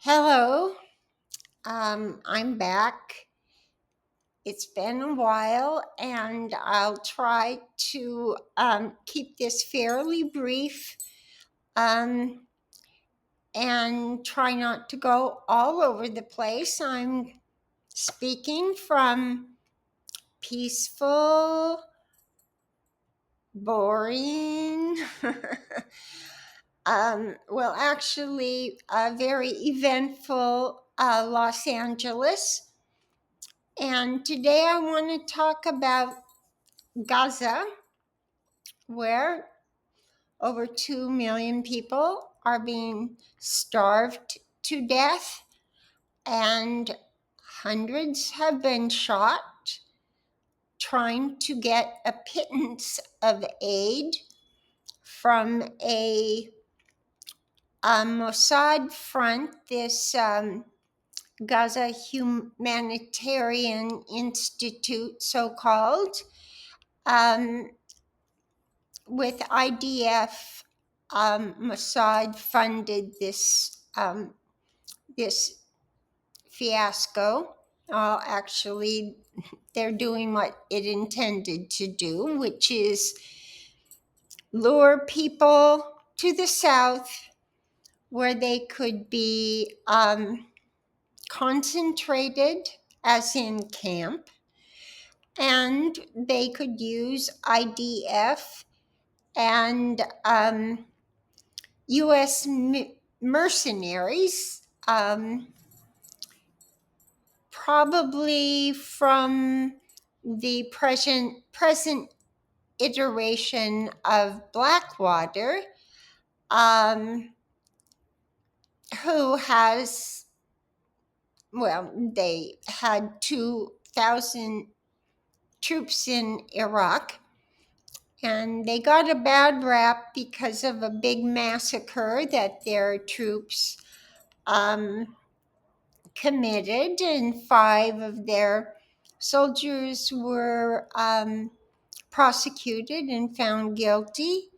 Hello, I'm back. It's been a while, and I'll try to keep this fairly brief um, and try not to go all over the place. I'm speaking from peaceful, boring, actually, very eventful Los Angeles. And today I want to talk about Gaza, where over 2 million people are being starved to death, and hundreds have been shot trying to get a pittance of aid from a Mossad front, this Gaza Humanitarian Institute, so called. Um, with IDF, Mossad funded this fiasco. Actually, they're doing what it intended to do, which is lure people to the south where they could be concentrated, as in camp, and they could use IDF and U.S. mercenaries, probably from the present iteration of Blackwater, um, who has, they had 2,000 troops in Iraq, and they got a bad rap because of a big massacre that their troops um, committed, and 5 of their soldiers were prosecuted and found guilty.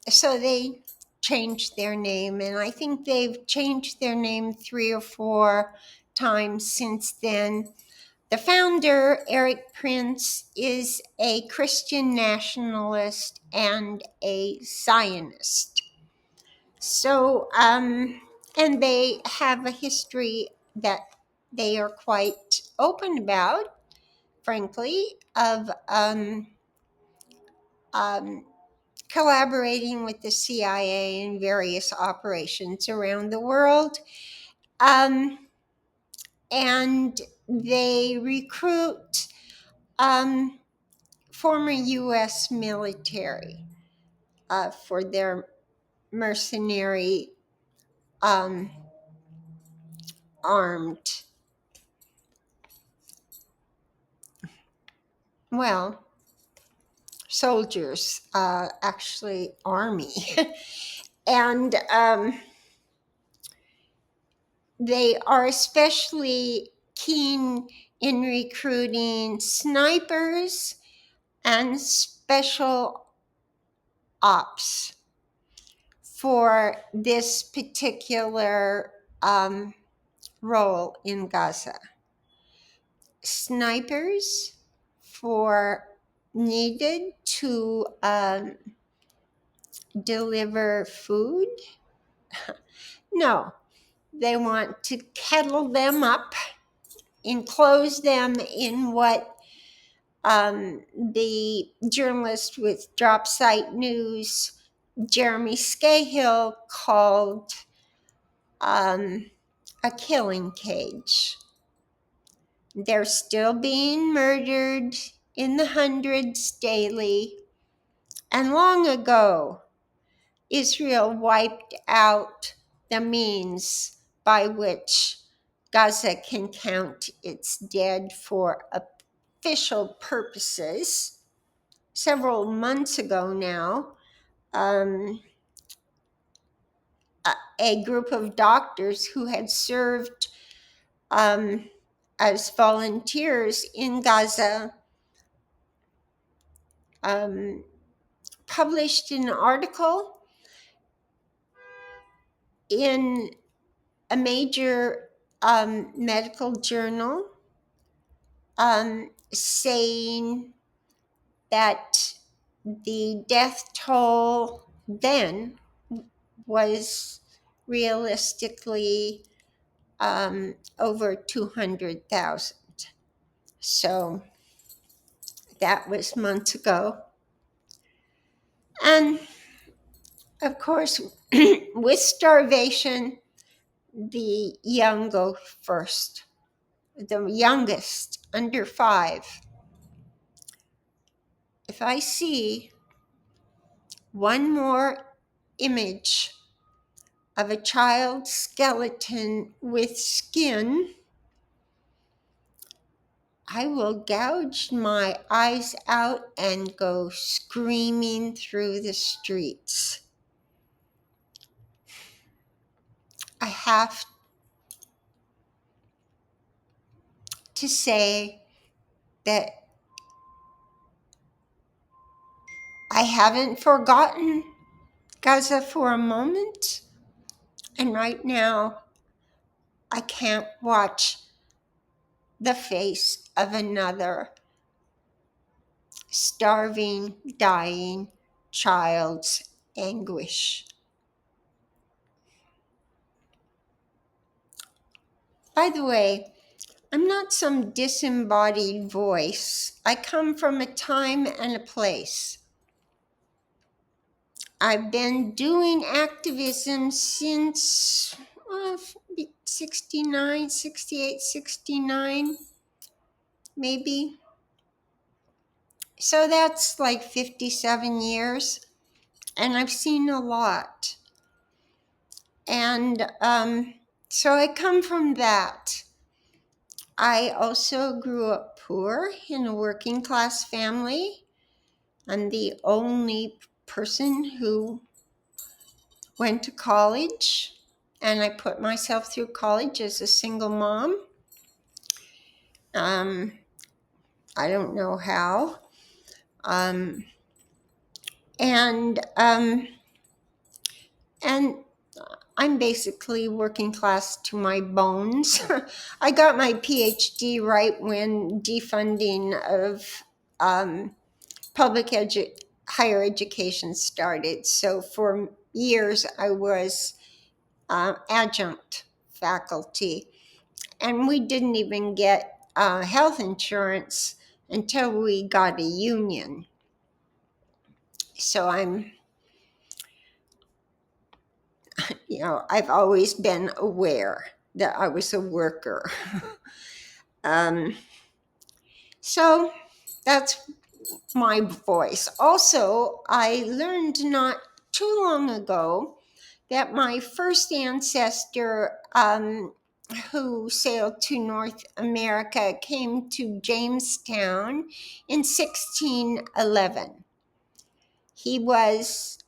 So they changed their name, and I think they've changed their name 3 or 4 times since then. The founder, Eric Prince, is a Christian nationalist and a Zionist. So, and they have a history that they are quite open about, frankly, of um, collaborating with the CIA in various operations around the world. Um, and they recruit um, former U.S. military for their mercenary um, armed, well, soldiers, actually, army. And they are especially keen in recruiting snipers and special ops for this particular role in Gaza. Snipers for needed to deliver food. No, they want to kettle them up, enclose them in what the journalist with Drop Site News, Jeremy Scahill, called a killing cage. They're still being murdered in the hundreds daily. And long ago, Israel wiped out the means by which Gaza can count its dead for official purposes. Several months ago now, um, a group of doctors who had served um, as volunteers in Gaza um, published an article in a major medical journal saying that the death toll then was realistically over 200,000. So that was months ago. And of course, with starvation, the young go first. The youngest, under 5. If I see one more image of a child's skeleton with skin, I will gouge my eyes out and go screaming through the streets. I have to say that I haven't forgotten Gaza for a moment, and right now I can't watch the face of another starving, dying child's anguish. By the way, I'm not some disembodied voice. I come from a time and a place. I've been doing activism since 69, 68, 69, maybe. So that's like 57 years, and I've seen a lot. And so I come from that. I also grew up poor in a working class family. I'm the only person who went to college, and I put myself through college as a single mom. I don't know how. And I'm basically working class to my bones. I got my PhD right when defunding of public higher education started. So for years I was adjunct faculty, and we didn't even get health insurance until we got a union. So I've always been aware that I was a worker. So that's my voice. Also, I learned not too long ago that my first ancestor who sailed to North America came to Jamestown in 1611. He was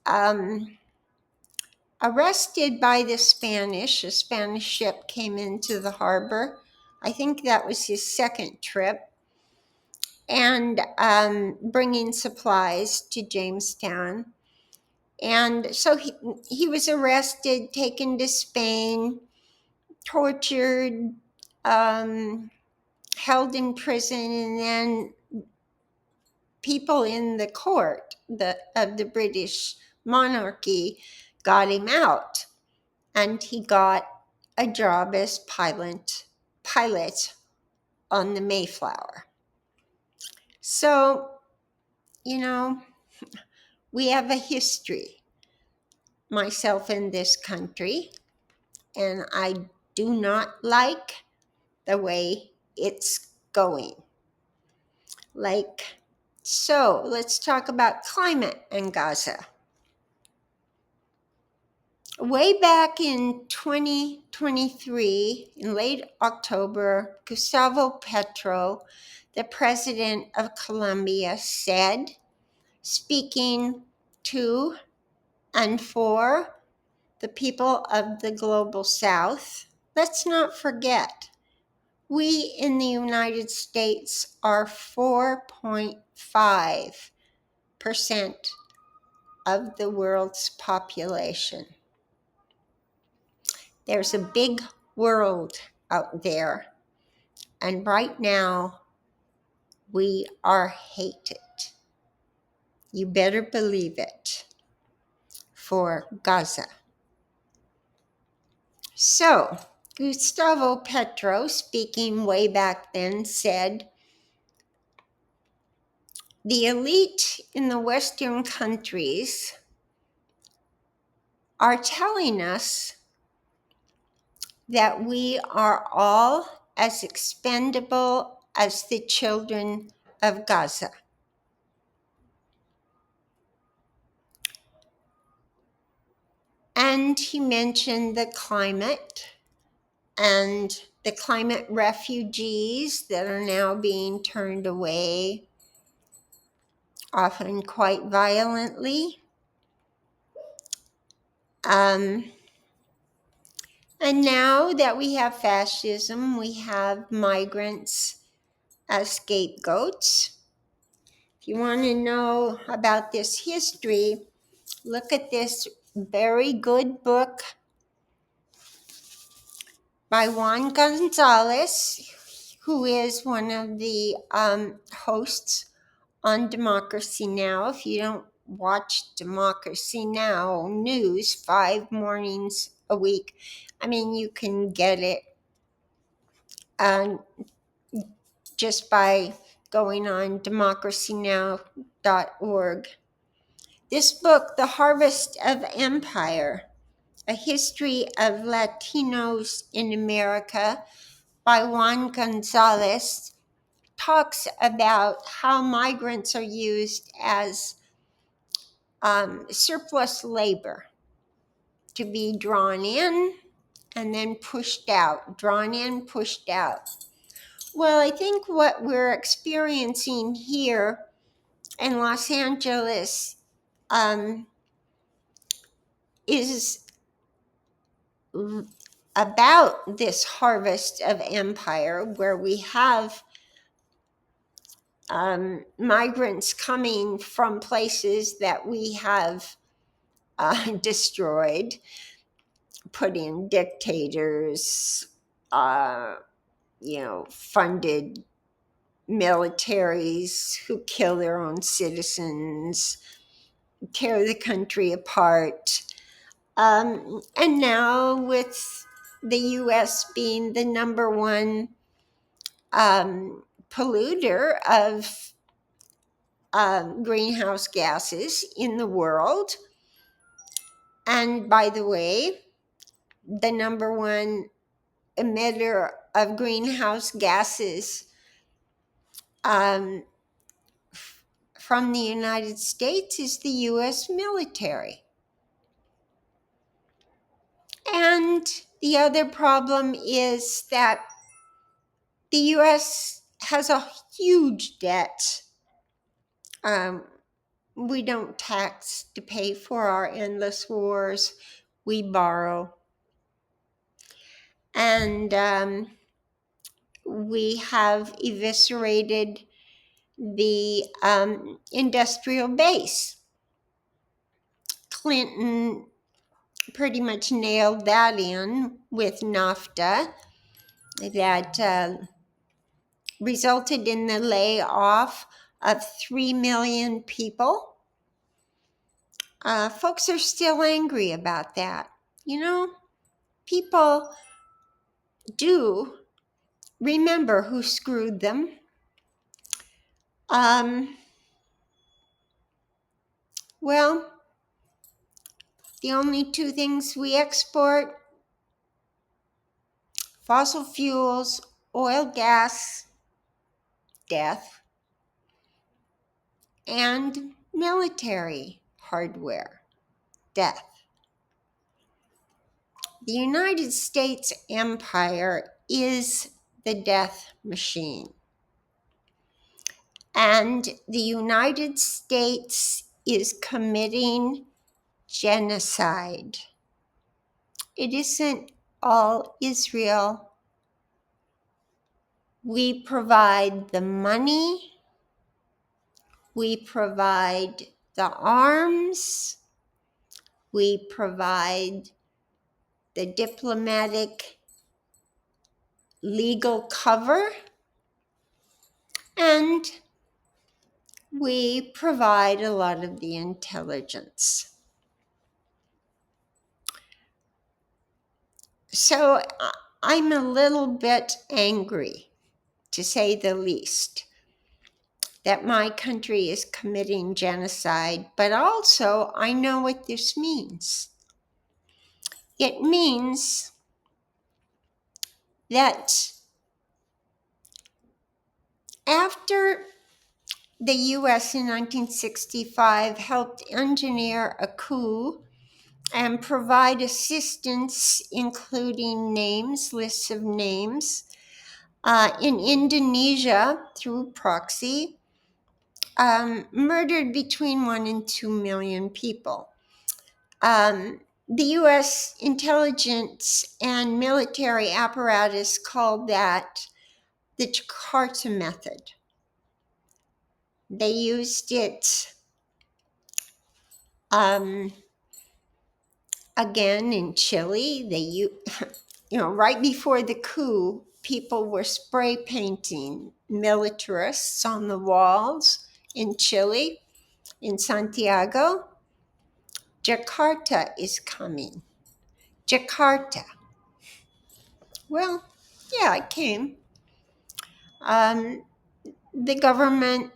arrested by the Spanish. A Spanish ship came into the harbor. I think that was his second trip. And bringing supplies to Jamestown. And so he was arrested, taken to Spain, tortured, held in prison, and then people in the court of the British monarchy got him out, and he got a job as pilot on the Mayflower. So, we have a history, myself in this country, and I do not like the way it's going. So let's talk about climate in Gaza. Way back in 2023, in late October, Gustavo Petro, the president of Colombia, said, speaking to and for the people of the global south, let's not forget, we in the United States are 4.5% of the world's population. There's a big world out there, and right now we are hated. You better believe it for Gaza. So, Gustavo Petro, speaking way back then, said, "The elite in the Western countries are telling us that we are all as expendable as the children of Gaza." And he mentioned the climate and the climate refugees that are now being turned away, often quite violently. And now that we have fascism, we have migrants as scapegoats. If you want to know about this history, look at this very good book by Juan Gonzalez, who is one of the hosts on Democracy Now! If you don't watch Democracy Now! News 5 mornings a week, I mean, you can get it just by going on democracynow.org. This book, The Harvest of Empire, A History of Latinos in America by Juan Gonzalez, talks about how migrants are used as surplus labor to be drawn in and then pushed out, drawn in, pushed out. Well, I think what we're experiencing here in Los Angeles is about this harvest of empire, where we have migrants coming from places that we have destroyed, put in dictators, funded militaries who kill their own citizens, tear the country apart. And now, with the US being the number one polluter of greenhouse gases in the world, and by the way, the number one emitter of greenhouse gases from the United States is the US military. And the other problem is that the US has a huge debt. We don't tax to pay for our endless wars, we borrow. And we have eviscerated the industrial base. Clinton pretty much nailed that in with NAFTA, that resulted in the layoff of 3 million people. Folks are still angry about that. People do remember who screwed them. Well, the only two things we export: fossil fuels, oil, gas, death, and military hardware, death. The United States empire is the death machine. And the United States is committing genocide. It isn't all Israel. We provide the money, we provide the arms, we provide the diplomatic legal cover, and we provide a lot of the intelligence. So I'm a little bit angry, to say the least, that my country is committing genocide, but also I know what this means. It means that after the US in 1965 helped engineer a coup and provide assistance, including names, lists of names, in Indonesia through proxy, murdered between 1 and 2 million people. The US intelligence and military apparatus called that the Jakarta method. They used it again in Chile. Right before the coup, people were spray painting militarists on the walls in Chile, in Santiago. Jakarta is coming. Jakarta. Well, yeah, it came. The government,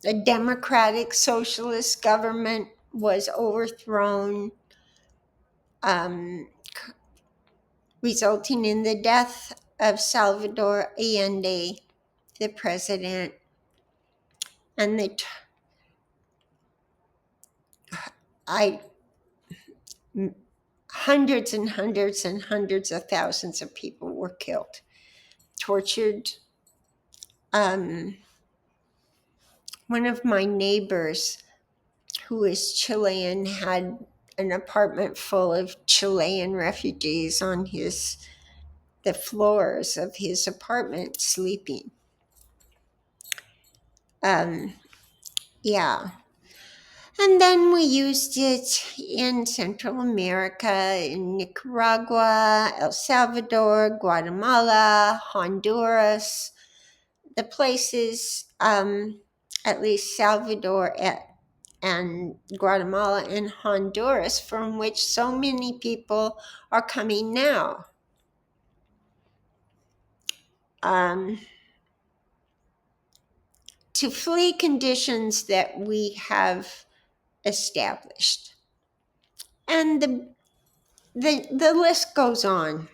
a democratic socialist government, was overthrown, resulting in the death of Salvador Allende, the president, and hundreds and hundreds and hundreds of thousands of people were killed, tortured. One of my neighbors, who is Chilean, had an apartment full of Chilean refugees on the floors of his apartment sleeping. Yeah. And then we used it in Central America, in Nicaragua, El Salvador, Guatemala, Honduras, the places, at least Salvador and Guatemala and Honduras, from which so many people are coming now. To flee conditions that we have established. And the list goes on.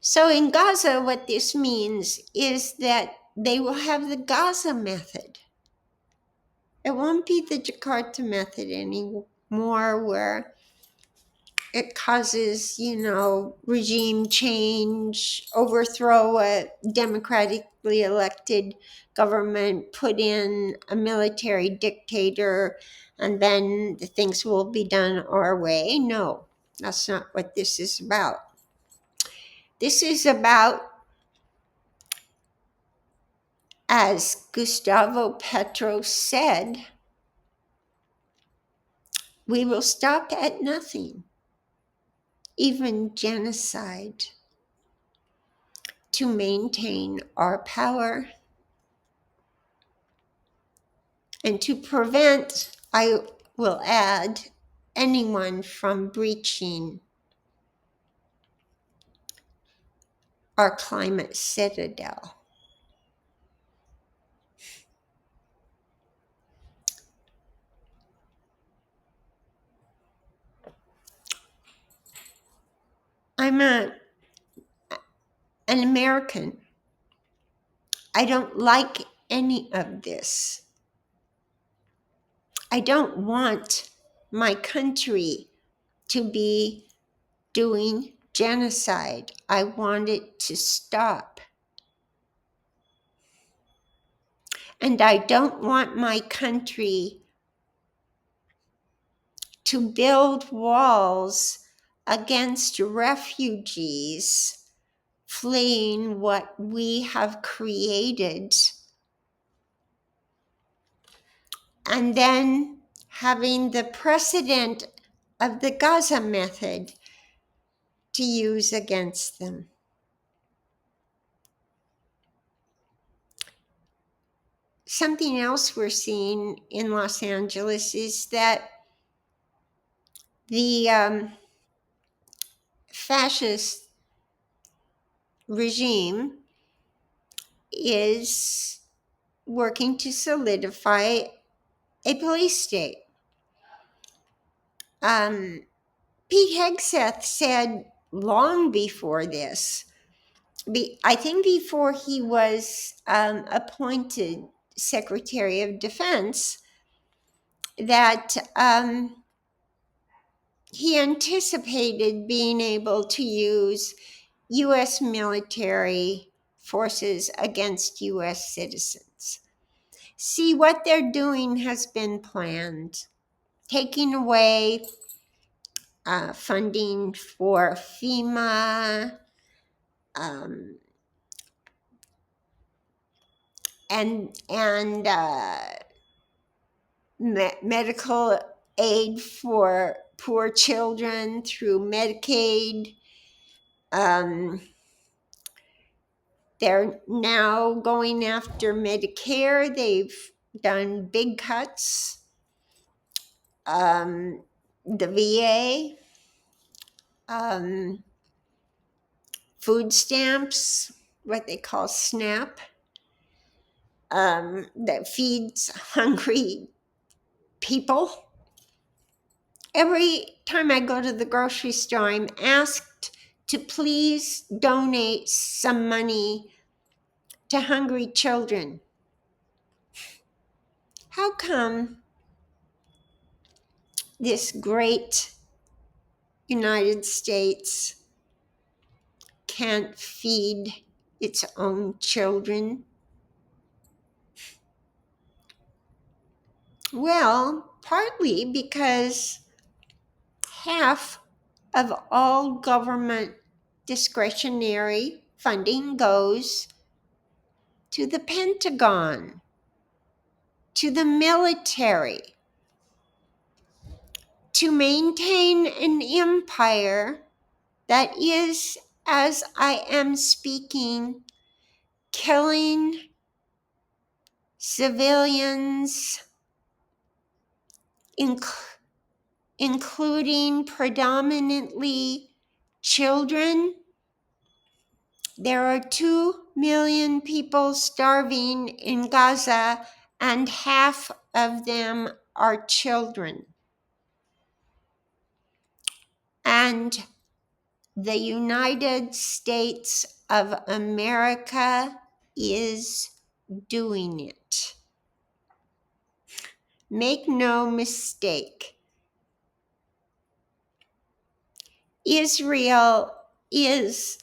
So in Gaza, what this means is that they will have the Gaza method. It won't be the Jakarta method anymore, where it causes, regime change, overthrow a democratically elected government, put in a military dictator, and then the things will be done our way. No, that's not what this is about. This is about, as Gustavo Petro said, we will stop at nothing, even genocide, to maintain our power and to prevent, I will add, anyone from breaching our climate citadel. I'm an American. I don't like any of this. I don't want my country to be doing genocide. I want it to stop. And I don't want my country to build walls against refugees fleeing what we have created, and then having the precedent of the Gaza method to use against them. Something else we're seeing in Los Angeles is that the fascist regime is working to solidify a police state. Pete Hegseth said long before this, I think before he was appointed Secretary of Defense, that he anticipated being able to use U.S. military forces against U.S. citizens. See, what they're doing has been planned. Taking away funding for FEMA, um, and medical aid for poor children through Medicaid. They're now going after Medicare. They've done big cuts. The VA, food stamps, what they call SNAP, that feeds hungry people. Every time I go to the grocery store, I'm asked to please donate some money to hungry children. How come this great United States can't feed its own children? Well, partly because half of all government discretionary funding goes to the Pentagon, to the military, to maintain an empire that is, as I am speaking, killing civilians, including predominantly children. There are 2 million people starving in Gaza, and half of them are children. And the United States of America is doing it. Make no mistake, Israel is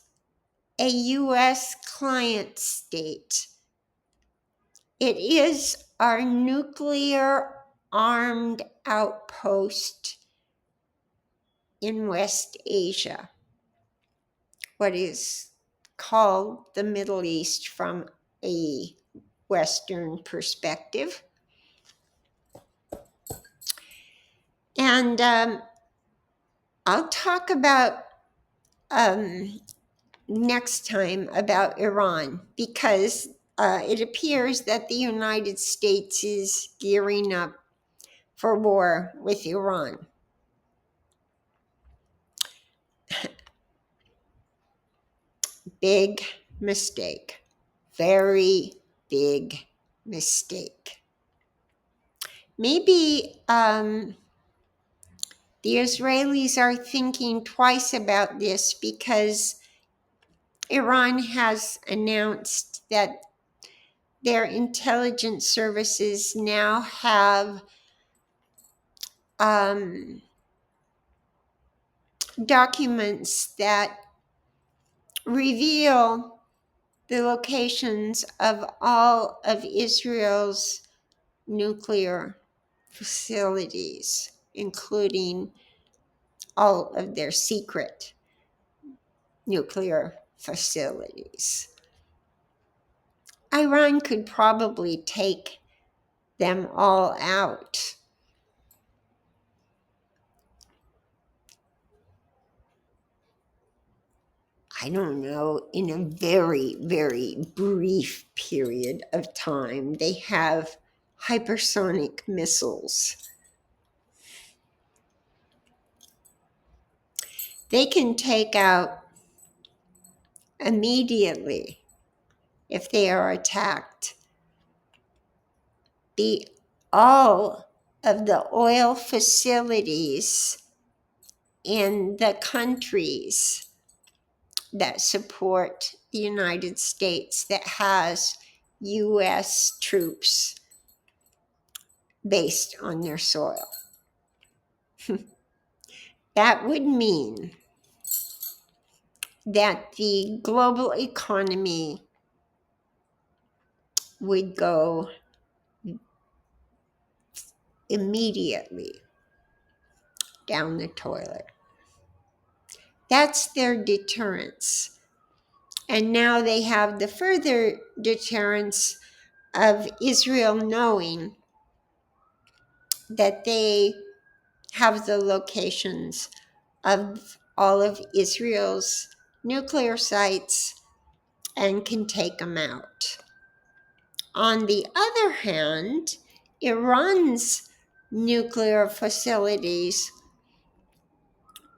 a U.S. client state. It is our nuclear armed outpost in West Asia, what is called the Middle East from a Western perspective. And I'll talk about next time about Iran, because it appears that the United States is gearing up for war with Iran. Big mistake. Very big mistake. Maybe the Israelis are thinking twice about this, because Iran has announced that their intelligence services now have documents that reveal the locations of all of Israel's nuclear facilities, including all of their secret nuclear facilities. Iran could probably take them all out. I don't know, in a very, very brief period of time, they have hypersonic missiles. They can take out immediately, if they are attacked, all of the oil facilities in the countries that support the United States, that has U.S. troops based on their soil. That would mean that the global economy would go immediately down the toilet. That's their deterrence. And now they have the further deterrence of Israel knowing that they have the locations of all of Israel's nuclear sites and can take them out. On the other hand, Iran's nuclear facilities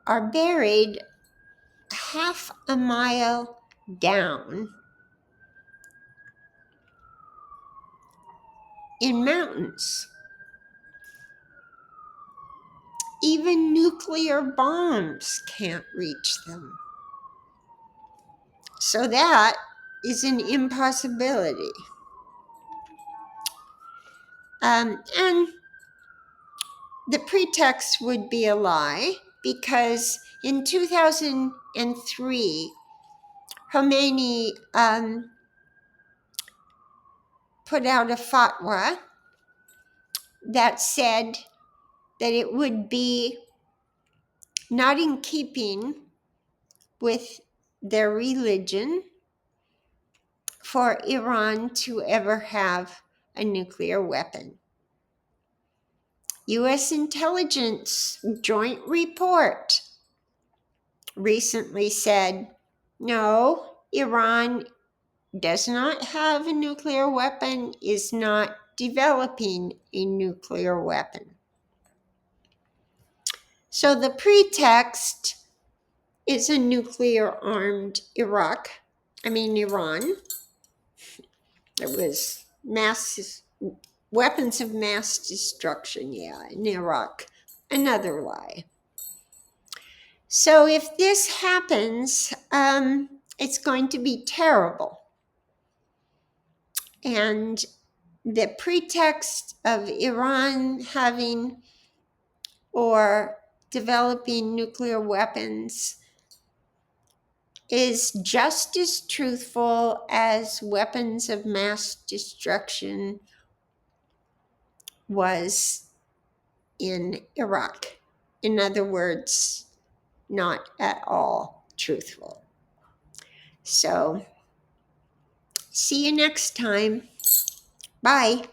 are buried half a mile down in mountains. Even nuclear bombs can't reach them. So that is an impossibility. And the pretext would be a lie, because in 2003, Khomeini put out a fatwa that said that it would be not in keeping with their religion for Iran to ever have a nuclear weapon. U.S. intelligence joint report recently said, no, Iran does not have a nuclear weapon, is not developing a nuclear weapon. So the pretext is a nuclear-armed Iran. It was weapons of mass destruction, in Iraq. Another lie. So if this happens, it's going to be terrible. And the pretext of Iran having or developing nuclear weapons is just as truthful as weapons of mass destruction was in Iraq. In other words, not at all truthful. So, see you next time. Bye.